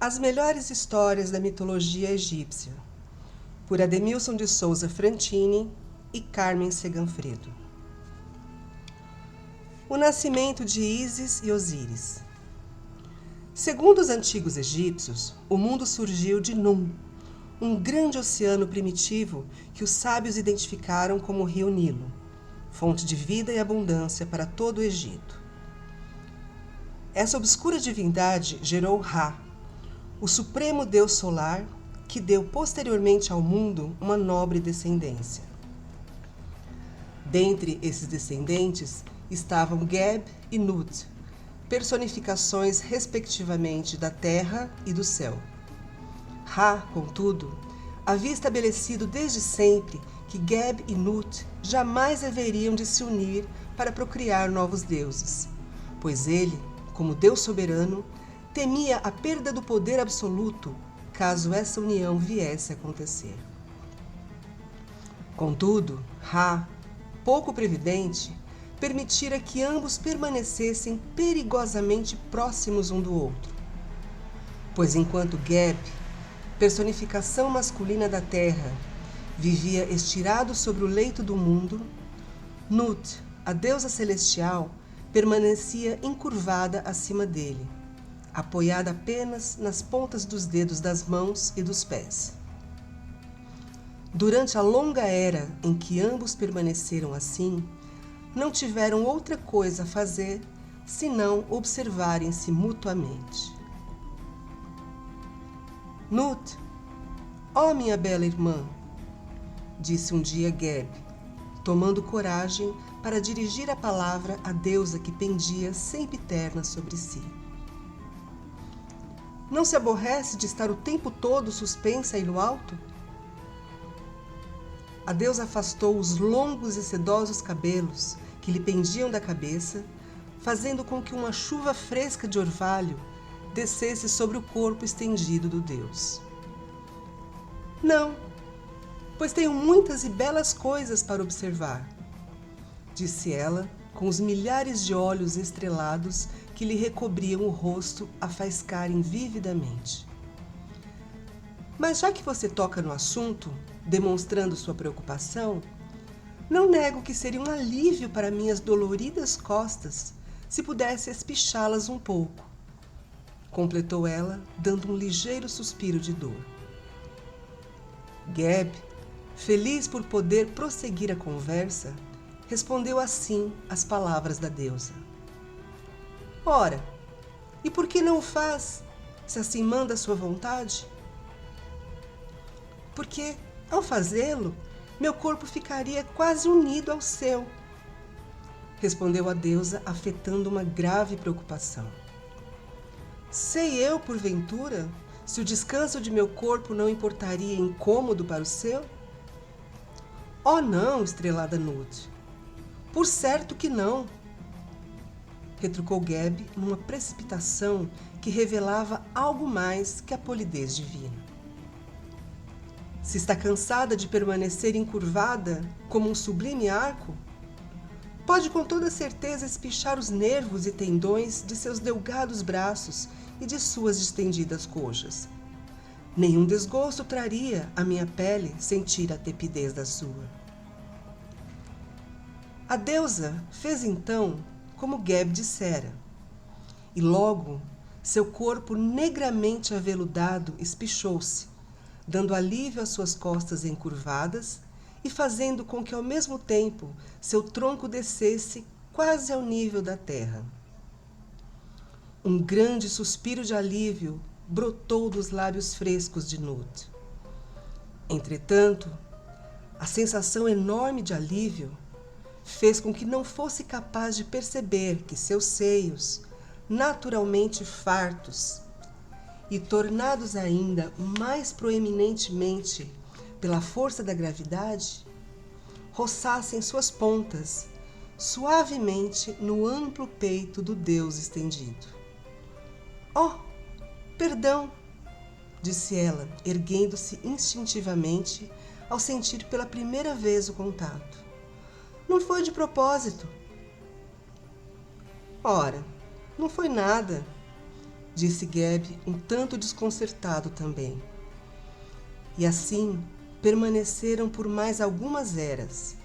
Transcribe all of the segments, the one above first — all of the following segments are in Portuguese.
As melhores histórias da mitologia egípcia, por Ademilson de Souza Frantini e Carmen Seganfredo. O nascimento de Ísis e Osíris. Segundo os antigos egípcios, o mundo surgiu de Num, um grande oceano primitivo que os sábios identificaram como o rio Nilo, fonte de vida e abundância para todo o Egito. Essa obscura divindade gerou Ra, o supremo deus solar, que deu posteriormente ao mundo uma nobre descendência. Dentre esses descendentes estavam Geb e Nut, personificações respectivamente da terra e do céu. Ra, contudo, havia estabelecido desde sempre que Geb e Nut jamais haveriam de se unir para procriar novos deuses, pois ele, como Deus soberano, temia a perda do poder absoluto caso essa união viesse a acontecer. Contudo, Ra, pouco previdente, permitira que ambos permanecessem perigosamente próximos um do outro. Pois enquanto Geb, personificação masculina da terra, vivia estirado sobre o leito do mundo, Nut, a deusa celestial, permanecia encurvada acima dele, apoiada apenas nas pontas dos dedos das mãos e dos pés. Durante a longa era em que ambos permaneceram assim, não tiveram outra coisa a fazer senão observarem-se mutuamente. Nut, ó minha bela irmã, disse um dia Geb, tomando coragem para dirigir a palavra à deusa que pendia sempiterna sobre si. Não se aborrece de estar o tempo todo suspensa aí no alto? A deusa afastou os longos e sedosos cabelos que lhe pendiam da cabeça, fazendo com que uma chuva fresca de orvalho descesse sobre o corpo estendido do deus. Não, pois tenho muitas e belas coisas para observar, disse ela, com os milhares de olhos estrelados que lhe recobriam o rosto a faiscarem vividamente. Mas já que você toca no assunto, demonstrando sua preocupação, não nego que seria um alívio para minhas doloridas costas se pudesse espichá-las um pouco, completou ela, dando um ligeiro suspiro de dor. Geb, feliz por poder prosseguir a conversa, respondeu assim às palavras da deusa. Ora, e por que não o faz, se assim manda a sua vontade? Porque, ao fazê-lo, meu corpo ficaria quase unido ao seu, respondeu a deusa, afetando uma grave preocupação. Sei eu, porventura, se o descanso de meu corpo não importaria incômodo para o seu? Oh não, estrelada Nut, por certo que não, retrucou Geb numa precipitação que revelava algo mais que a polidez divina. Se está cansada de permanecer encurvada como um sublime arco, pode com toda certeza espichar os nervos e tendões de seus delgados braços e de suas distendidas coxas. Nenhum desgosto traria à minha pele sentir a tepidez da sua. A deusa fez então como Geb dissera, e logo seu corpo negramente aveludado espichou-se, dando alívio às suas costas encurvadas e fazendo com que ao mesmo tempo seu tronco descesse quase ao nível da terra. Um grande suspiro de alívio brotou dos lábios frescos de Nut. Entretanto, a sensação enorme de alívio fez com que não fosse capaz de perceber que seus seios, naturalmente fartos e tornados ainda mais proeminentemente pela força da gravidade, roçassem suas pontas suavemente no amplo peito do deus estendido. Oh, perdão, disse ela, erguendo-se instintivamente ao sentir pela primeira vez o contato. Não foi de propósito. Ora, não foi nada, disse Geb, um tanto desconcertado também. E assim permaneceram por mais algumas eras,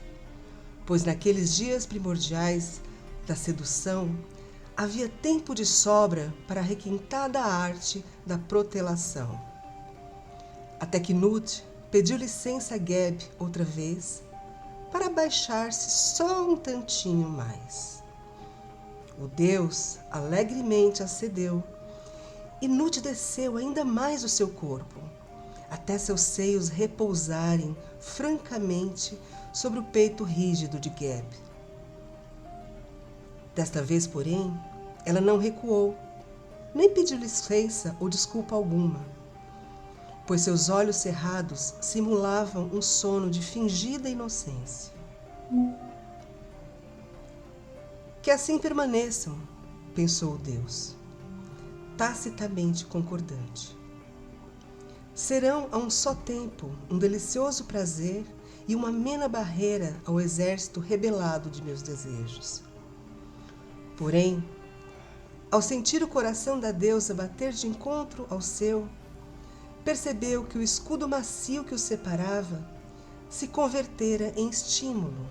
pois naqueles dias primordiais da sedução havia tempo de sobra para a requintada arte da protelação. Até que Nut pediu licença a Geb outra vez para abaixar-se só um tantinho mais. O deus alegremente acedeu e Nut desceu ainda mais o seu corpo, até seus seios repousarem francamente sobre o peito rígido de Geb. Desta vez, porém, ela não recuou, nem pediu licença ou desculpa alguma, pois seus olhos cerrados simulavam um sono de fingida inocência. Que assim permaneçam, pensou o Deus, tacitamente concordante. Serão a um só tempo um delicioso prazer e uma amena barreira ao exército rebelado de meus desejos. Porém, ao sentir o coração da deusa bater de encontro ao seu, percebeu que o escudo macio que os separava se convertera em estímulo,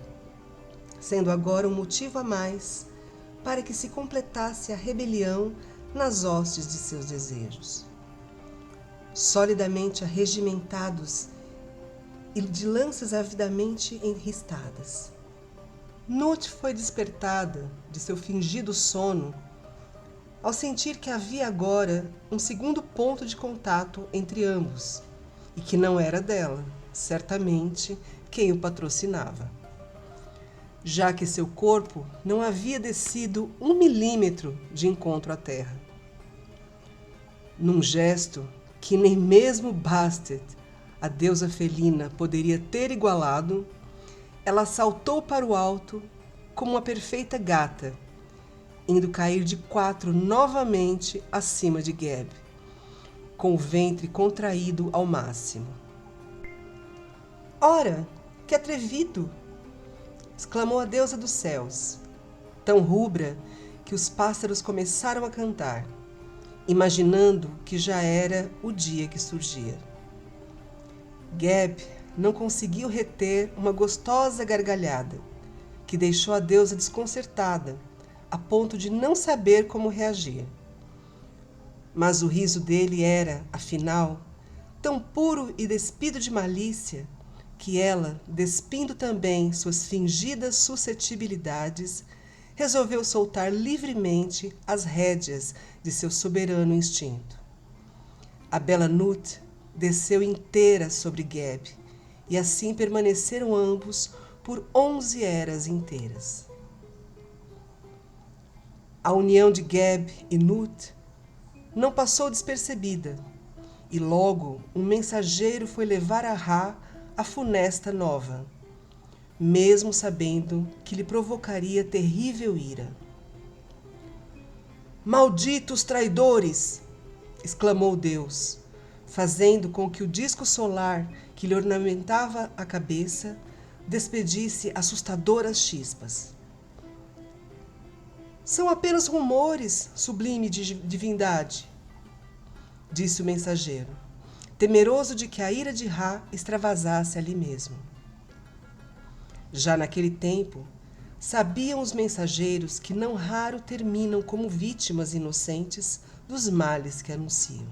sendo agora um motivo a mais para que se completasse a rebelião nas hostes de seus desejos. Solidamente arregimentados e de lanças avidamente enristadas, Nut foi despertada de seu fingido sono ao sentir que havia agora um segundo ponto de contato entre ambos, e que não era dela, certamente, quem o patrocinava, já que seu corpo não havia descido 1 milímetro de encontro à terra. Num gesto que nem mesmo Bastet, a deusa felina, poderia ter igualado, ela saltou para o alto como uma perfeita gata, indo cair de 4 novamente acima de Geb, com o ventre contraído ao máximo. Ora, que atrevido! Exclamou a deusa dos céus, tão rubra que os pássaros começaram a cantar, imaginando que já era o dia que surgia. Geb não conseguiu reter uma gostosa gargalhada, que deixou a deusa desconcertada, a ponto de não saber como reagir. Mas o riso dele era, afinal, tão puro e despido de malícia, que ela, despindo também suas fingidas suscetibilidades, resolveu soltar livremente as rédeas de seu soberano instinto. A bela Nut desceu inteira sobre Geb, e assim permaneceram ambos por 11 eras inteiras. A união de Geb e Nut não passou despercebida, e logo um mensageiro foi levar a Ra a funesta nova, mesmo sabendo que lhe provocaria terrível ira. Malditos traidores! Exclamou Deus, fazendo com que o disco solar que lhe ornamentava a cabeça despedisse assustadoras chispas. São apenas rumores, sublime divindade, disse o mensageiro, temeroso de que a ira de Ra extravasasse ali mesmo. Já naquele tempo, sabiam os mensageiros que não raro terminam como vítimas inocentes dos males que anunciam.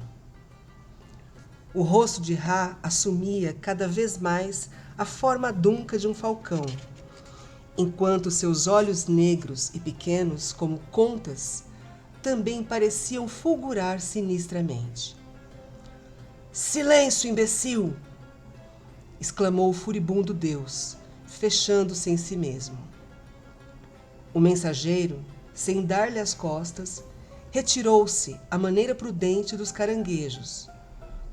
O rosto de Ra assumia cada vez mais a forma adunca de um falcão, enquanto seus olhos negros e pequenos como contas também pareciam fulgurar sinistramente. Silêncio, imbecil! Exclamou o furibundo Deus, fechando-se em si mesmo. O mensageiro, sem dar-lhe as costas, retirou-se à maneira prudente dos caranguejos,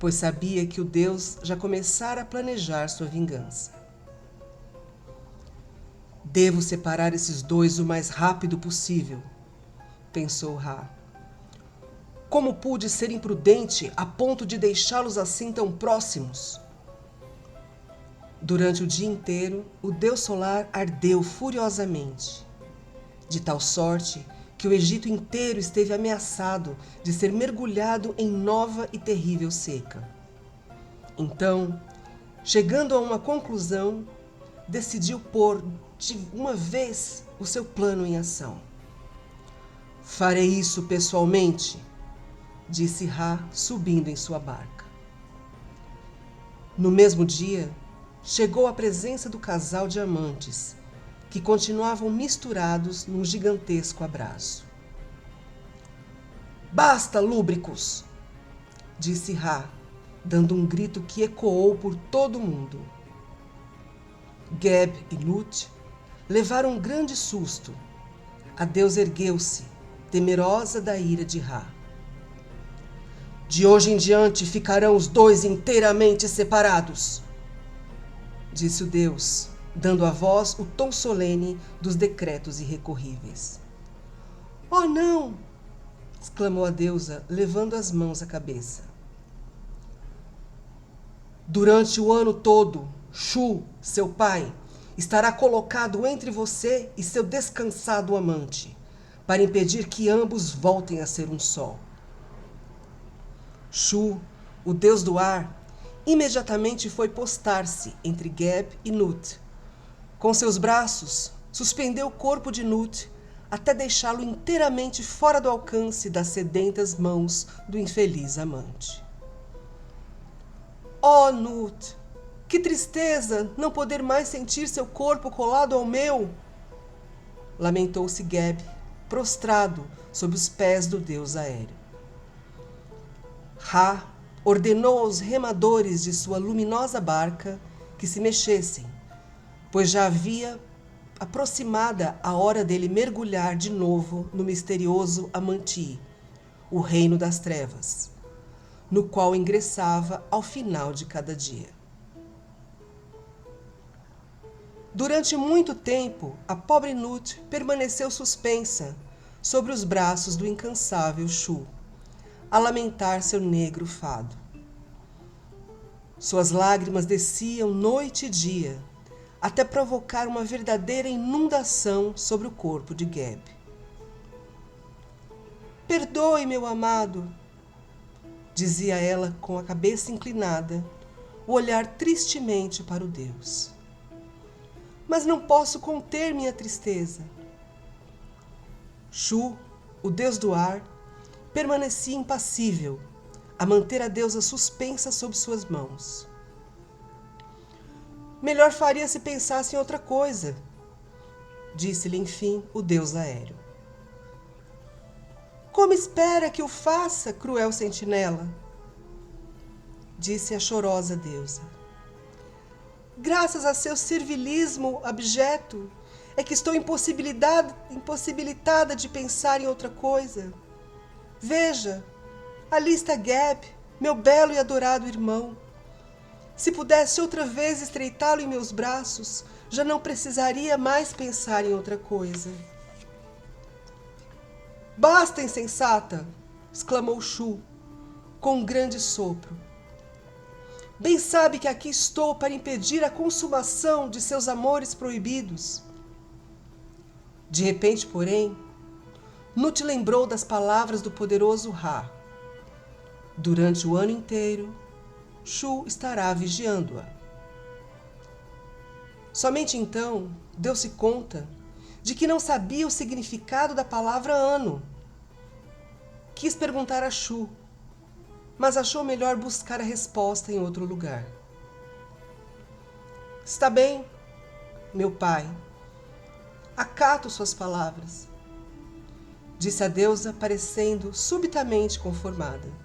pois sabia que o Deus já começara a planejar sua vingança. Devo separar esses dois o mais rápido possível, pensou Ra. Como pude ser imprudente a ponto de deixá-los assim tão próximos? Durante o dia inteiro, o Deus solar ardeu furiosamente, de tal sorte que o Egito inteiro esteve ameaçado de ser mergulhado em nova e terrível seca. Então, chegando a uma conclusão, decidiu pôr de uma vez o seu plano em ação. Farei isso pessoalmente, disse Ra, subindo em sua barca. No mesmo dia, chegou à presença do casal de amantes, que continuavam misturados num gigantesco abraço. Basta, lúbricos! Disse Ra, dando um grito que ecoou por todo o mundo. Geb e Nut levaram um grande susto. A deusa ergueu-se, temerosa da ira de Ra. De hoje em diante ficarão os dois inteiramente separados, disse o Deus, dando à voz o tom solene dos decretos irrecorríveis. Oh, não! Exclamou a deusa, levando as mãos à cabeça. Durante o ano todo, Shu, seu pai, estará colocado entre você e seu descansado amante, para impedir que ambos voltem a ser um só. Shu, o deus do ar, imediatamente foi postar-se entre Geb e Nut. Com seus braços, suspendeu o corpo de Nut até deixá-lo inteiramente fora do alcance das sedentas mãos do infeliz amante. Oh, Nut! Que tristeza não poder mais sentir seu corpo colado ao meu! Lamentou-se Geb, prostrado sob os pés do deus aéreo. Ra ordenou aos remadores de sua luminosa barca que se mexessem, pois já havia aproximada a hora dele mergulhar de novo no misterioso Amanti, o reino das trevas, no qual ingressava ao final de cada dia. Durante muito tempo, a pobre Nut permaneceu suspensa sobre os braços do incansável Shu, a lamentar seu negro fado. Suas lágrimas desciam noite e dia, até provocar uma verdadeira inundação sobre o corpo de Geb. Perdoe, meu amado, dizia ela com a cabeça inclinada, o olhar tristemente para o Deus. Mas não posso conter minha tristeza. Shu, o deus do ar, permanecia impassível, a manter a deusa suspensa sob suas mãos. Melhor faria se pensasse em outra coisa, disse-lhe enfim o deus aéreo. Como espera que o faça, cruel sentinela? Disse a chorosa deusa. Graças a seu servilismo abjeto, é que estou impossibilitada de pensar em outra coisa. Veja, ali está Geb, meu belo e adorado irmão. Se pudesse outra vez estreitá-lo em meus braços, já não precisaria mais pensar em outra coisa. Basta, insensata! Exclamou Shu, com um grande sopro. Bem sabe que aqui estou para impedir a consumação de seus amores proibidos. De repente, porém, Nut lembrou das palavras do poderoso Ra. Durante o ano inteiro, Shu estará vigiando-a. Somente então deu-se conta de que não sabia o significado da palavra ano. Quis perguntar a Shu, mas achou melhor buscar a resposta em outro lugar. Está bem, meu pai, acato suas palavras, disse a deusa, parecendo subitamente conformada.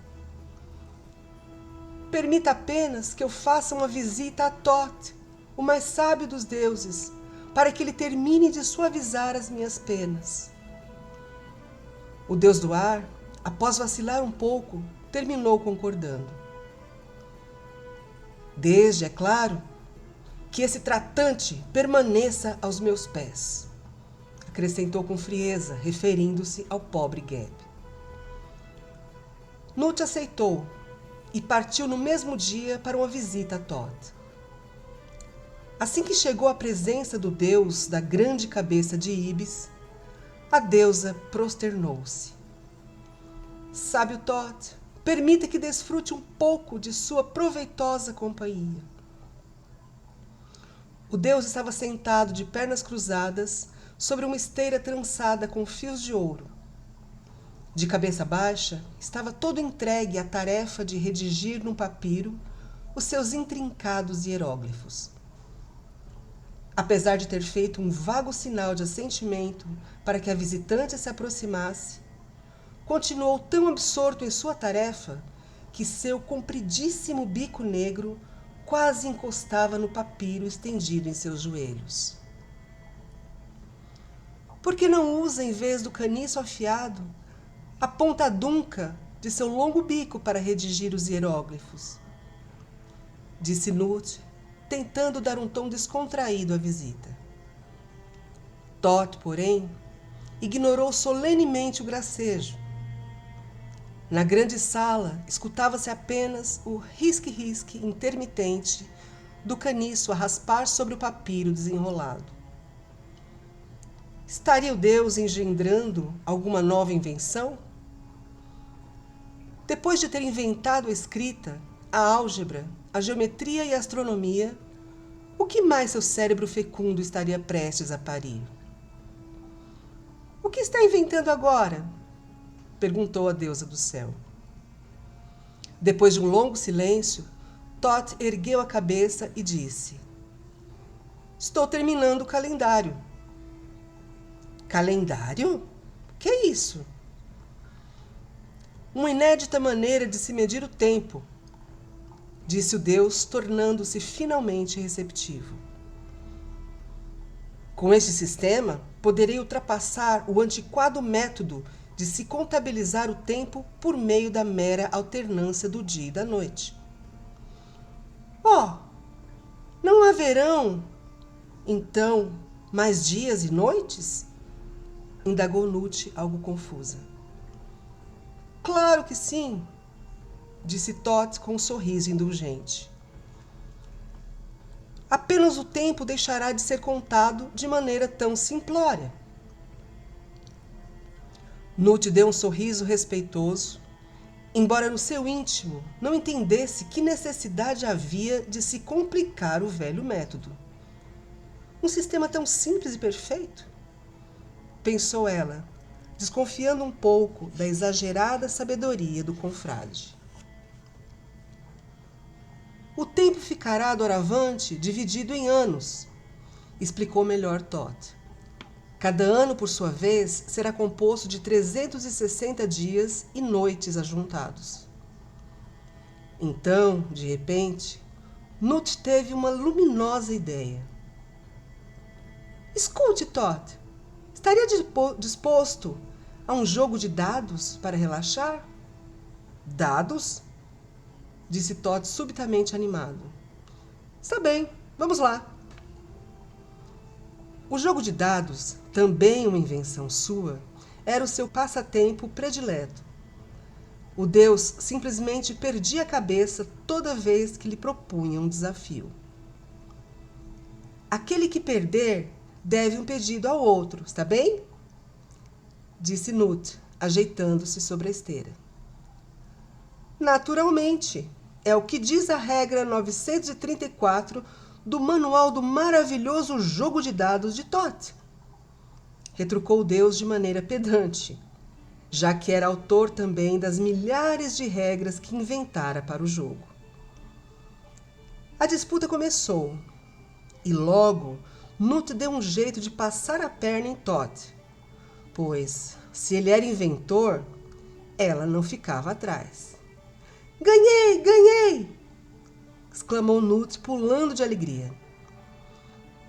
Permita apenas que eu faça uma visita a Thoth, o mais sábio dos deuses, para que ele termine de suavizar as minhas penas. O deus do ar, após vacilar um pouco, terminou concordando. Desde, é claro, que esse tratante permaneça aos meus pés, acrescentou com frieza, referindo-se ao pobre Geb. Nut aceitou e partiu no mesmo dia para uma visita a Thoth. Assim que chegou à presença do deus da grande cabeça de Ibis, A deusa prosternou-se. Sábio Thoth, permita que desfrute um pouco de sua proveitosa companhia. O deus estava sentado de pernas cruzadas sobre uma esteira trançada com fios de ouro. De cabeça baixa, estava todo entregue à tarefa de redigir num papiro os seus intrincados hieróglifos. Apesar de ter feito um vago sinal de assentimento para que a visitante se aproximasse, continuou tão absorto em sua tarefa que seu compridíssimo bico negro quase encostava no papiro estendido em seus joelhos. Por que não usa, em vez do caniço afiado, a ponta adunca de seu longo bico para redigir os hieróglifos? Disse Nut, tentando dar um tom descontraído à visita. Thoth, porém, ignorou solenemente o gracejo. Na grande sala, escutava-se apenas o risque-risque intermitente do caniço a raspar sobre o papiro desenrolado. Estaria o deus engendrando alguma nova invenção? Depois de ter inventado a escrita, a álgebra, a geometria e a astronomia, o que mais seu cérebro fecundo estaria prestes a parir? O que está inventando agora? Perguntou a deusa do céu. Depois de um longo silêncio, Thoth ergueu a cabeça e disse: Estou terminando o calendário. Calendário? O que é isso? Uma inédita maneira de se medir o tempo, disse o deus, tornando-se finalmente receptivo. Com este sistema, poderei ultrapassar o antiquado método de se contabilizar o tempo por meio da mera alternância do dia e da noite. Não haverão, então, mais dias e noites? Indagou Nut, algo confusa. Claro que sim, disse Thoth com um sorriso indulgente. Apenas o tempo deixará de ser contado de maneira tão simplória. Nut deu um sorriso respeitoso, embora no seu íntimo não entendesse que necessidade havia de se complicar o velho método. Um sistema tão simples e perfeito? Pensou ela, desconfiando um pouco da exagerada sabedoria do confrade. O tempo ficará doravante dividido em anos, explicou melhor Thoth. Cada ano, por sua vez, será composto de 360 dias e noites ajuntados. Então, de repente, Nut teve uma luminosa ideia. Escute, Thoth, estaria disposto a um jogo de dados para relaxar? Dados? Disse Thoth subitamente animado. Está bem, vamos lá. O jogo de dados, também uma invenção sua, era o seu passatempo predileto. O deus simplesmente perdia a cabeça toda vez que lhe propunha um desafio. Aquele que perder deve um pedido ao outro, está bem? Disse Nut, ajeitando-se sobre a esteira. Naturalmente, é o que diz a regra 934 do Manual do Maravilhoso Jogo de Dados de Thoth, retrucou o deus de maneira pedante, já que era autor também das milhares de regras que inventara para o jogo. A disputa começou, e logo Nut deu um jeito de passar a perna em Thoth, pois, se ele era inventor, ela não ficava atrás. Ganhei! Ganhei! Exclamou Nut, pulando de alegria.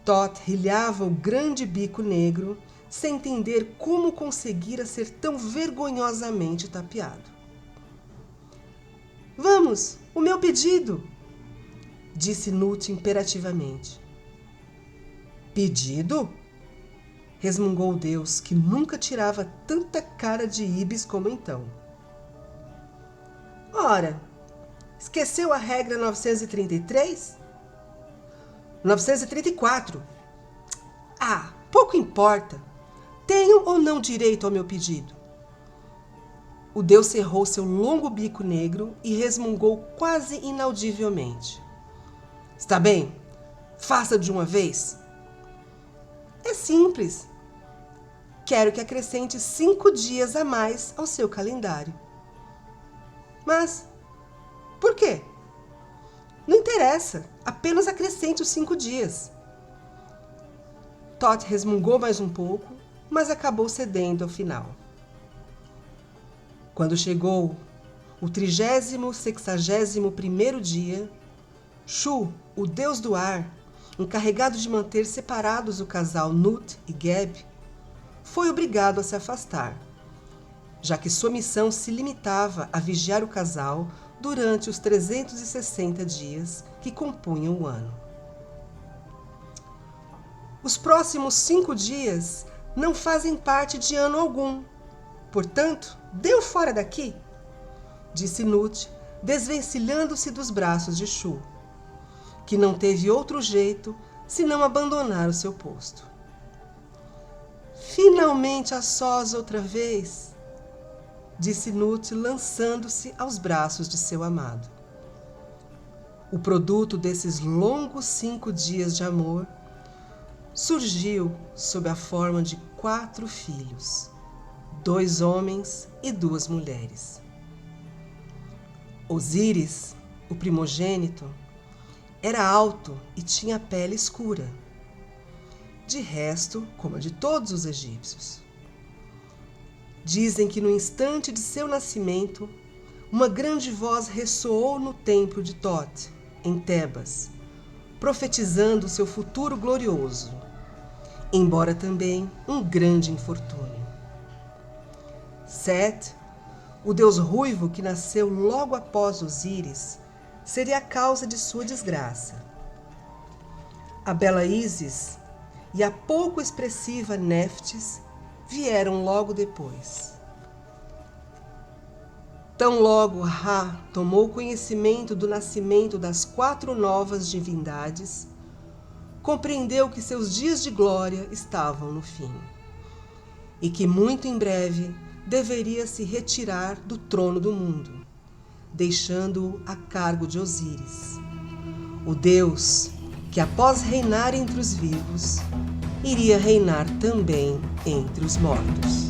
Thoth rilhava o grande bico negro, sem entender como conseguira ser tão vergonhosamente tapeado. Vamos, o meu pedido! Disse Nut imperativamente. Pedido? Resmungou o deus, que nunca tirava tanta cara de íbis como então. Ora, esqueceu a regra 933? 934? Pouco importa. Tenho ou não direito ao meu pedido? O Deus cerrou seu longo bico negro e resmungou quase inaudivelmente. Está bem, faça de uma vez. É simples. Quero que acrescente 5 dias a mais ao seu calendário. Mas, por quê? Não interessa, apenas acrescente os 5 dias. Tot resmungou mais um pouco, mas acabou cedendo ao final. Quando chegou o 60º dia, Shu, o deus do ar, encarregado de manter separados o casal Nut e Geb, foi obrigado a se afastar, já que sua missão se limitava a vigiar o casal durante os 360 dias que compunham o ano. Os próximos 5 dias não fazem parte de ano algum. Portanto, dê-o fora daqui, disse Nut, desvencilhando-se dos braços de Shu, que não teve outro jeito senão abandonar o seu posto. Finalmente a sós outra vez, disse Nut, lançando-se aos braços de seu amado. O produto desses longos 5 dias de amor surgiu sob a forma de 4 filhos, 2 homens e 2 mulheres. Osíris, o primogênito, era alto e tinha a pele escura, de resto como a de todos os egípcios. Dizem que no instante de seu nascimento, uma grande voz ressoou no templo de Tot, em Tebas, profetizando seu futuro glorioso, embora também um grande infortúnio. Set, o deus ruivo que nasceu logo após Osíris, seria a causa de sua desgraça. A bela Ísis e a pouco expressiva Néftis vieram logo depois. Tão logo Ra tomou conhecimento do nascimento das 4 novas divindades, compreendeu que seus dias de glória estavam no fim e que muito em breve deveria se retirar do trono do mundo, deixando-o a cargo de Osíris, o deus que, após reinar entre os vivos, iria reinar também entre os mortos.